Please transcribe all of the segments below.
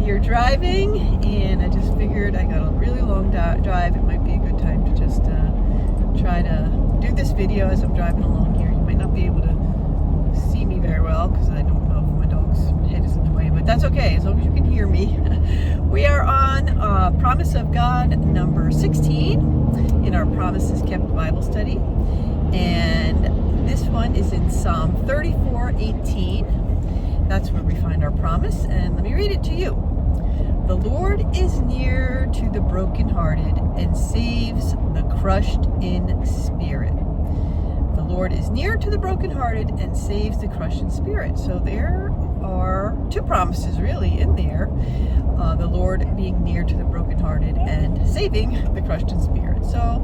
here driving, and I just figured I got a really long drive. It might be a good time to just try to do this video as I'm driving along here. You might not be able to see me very well because I don't know if my dog's head is in the way, but that's okay as long as you can hear me. We are on Promise of God number 16 in our Promises Kept Bible study, and this one is in Psalm 34:18. That's where we find our promise, and let me read it to you. The Lord is near to the brokenhearted and saves the crushed in spirit. The Lord is near to the brokenhearted and saves the crushed in spirit. So there are two promises really in there. The Lord being near to the brokenhearted and saving the crushed in spirit. So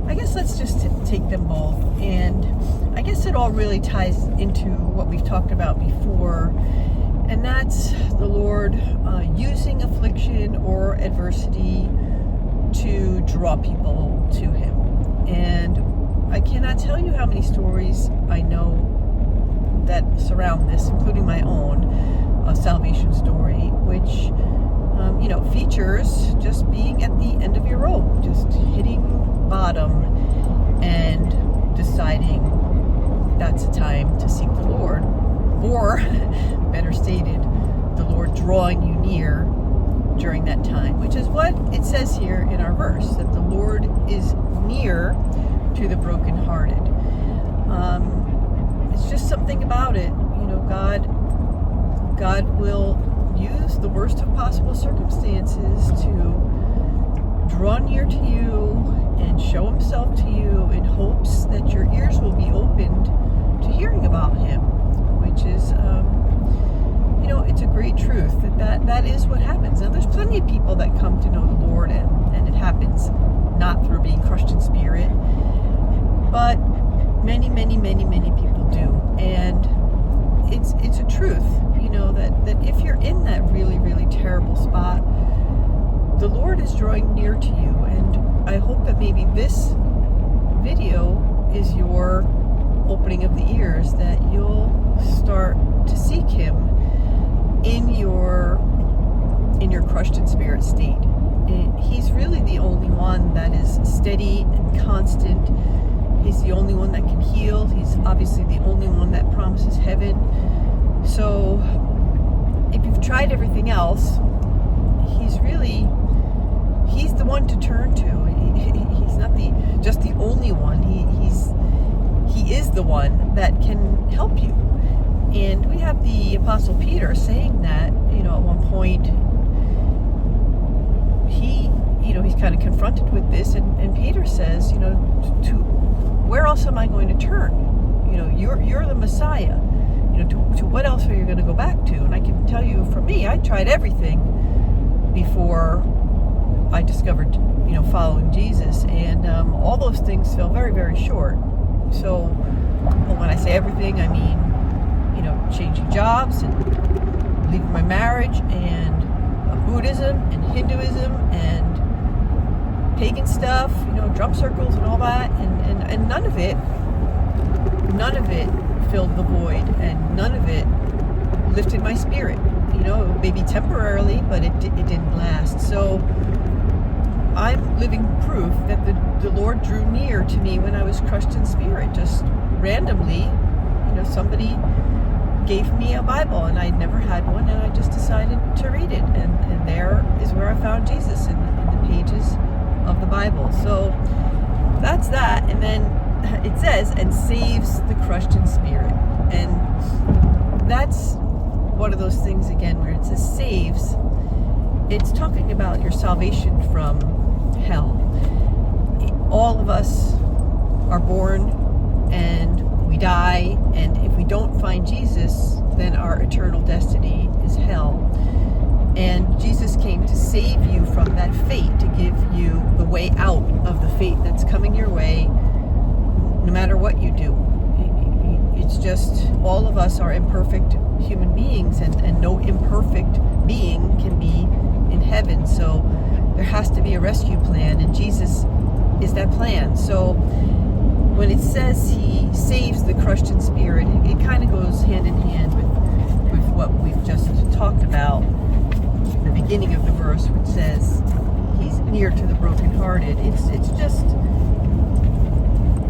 I guess let's just take them both. And I guess it all really ties into what we've talked about before. And that's the Lord using affliction or adversity to draw people to Him. And I cannot tell you how many stories I know that surround this, including my own salvation story, which features just being at the end of your rope, just hitting bottom and deciding that's a time to seek the Lord, or better stated, the Lord drawing you near during that time, which is what it says here in our verse, that the Lord is near to the brokenhearted. It's just something about it, God will use the worst of possible circumstances to draw near to you and show Himself to you in hopes that your ears will be opened to hearing about Him, which is, it's a great truth that is what happens. Now, there's plenty of people that come to know the Lord, and it happens not through being crushed in spirit, but many, many, many, many people do. And it's a truth, that if you're in that really, really terrible spot, the Lord is drawing near to you. And I hope that maybe this video is your opening of the ears, that you'll start to seek Him in your crushed in spirit state. He's really the only one that is steady and constant. He's the only one that can heal. He's obviously the only one that promises heaven. So if you've tried everything else, He's the one to turn to. He's not just the only one. He is the one that can help you. And we have the Apostle Peter saying that, at one point, he's kind of confronted with this, and Peter says, to where else am I going to turn? You're the Messiah. To what else are you going to go back to? And I can tell you, for me, I tried everything before I discovered, following Jesus, and all those things fell very, very short. So, when I say everything, I mean, changing jobs and leaving my marriage, and Buddhism and Hinduism and pagan stuff, drum circles and all that, and none of it filled the void, and none of it lifted my spirit. Maybe temporarily, but it didn't last. So I'm living proof that the Lord drew near to me when I was crushed in spirit. Just randomly, somebody gave me a Bible, and I'd never had one, and I just decided to read it, and there is where I found Jesus in the pages of the Bible. So that's that. And then it says, and saves the crushed in spirit. And that's one of those things, again, where it says saves. It's talking about your salvation from hell. All of us are born and we die, and if we don't find Jesus, then our eternal destiny is hell. And Jesus came to save you from that fate, to give you the way out of the fate that's coming your way, no matter what you do. It's just, all of us are imperfect human beings, and no imperfect being can be in heaven. So there has to be a rescue plan, and Jesus is that plan. So when it says He saves the crushed in spirit, it kind of goes hand in hand with what we've just talked about. the beginning of the verse, which says he's near to the brokenhearted. It's just,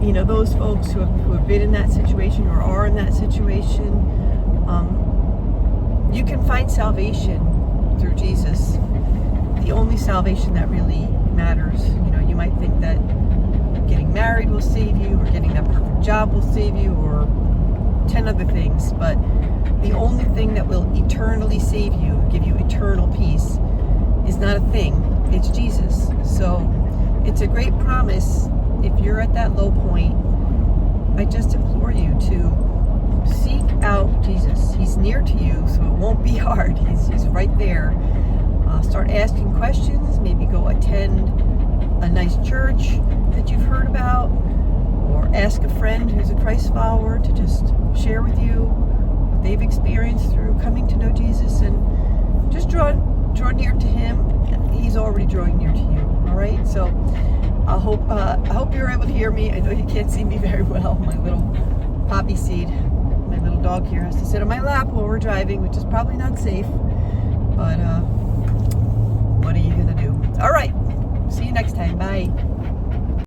you know, those folks who have been in that situation or are in that situation, you can find salvation through Jesus. The only salvation that really matters. You know, you might think that getting married will save you, or getting that perfect job will save you, or 10 other things, but the only thing that will eternally save you, give you eternal peace, is not a thing. It's Jesus. So it's a great promise. If you're at that low point, I just implore you to seek out Jesus. He's near to you, so it won't be hard. He's right there. Start asking questions. Maybe go attend a nice church that you've heard about, or ask a friend who's a Christ follower to just share with you what they've experienced through coming to know Jesus, and just draw near to him. He's already drawing near to you. All right, so I hope you're able to hear me. I know you can't see me very well. My little poppy seed, my little dog here, has to sit on my lap while we're driving, which is probably not safe, but what are you gonna do? All right, see you next time. Bye.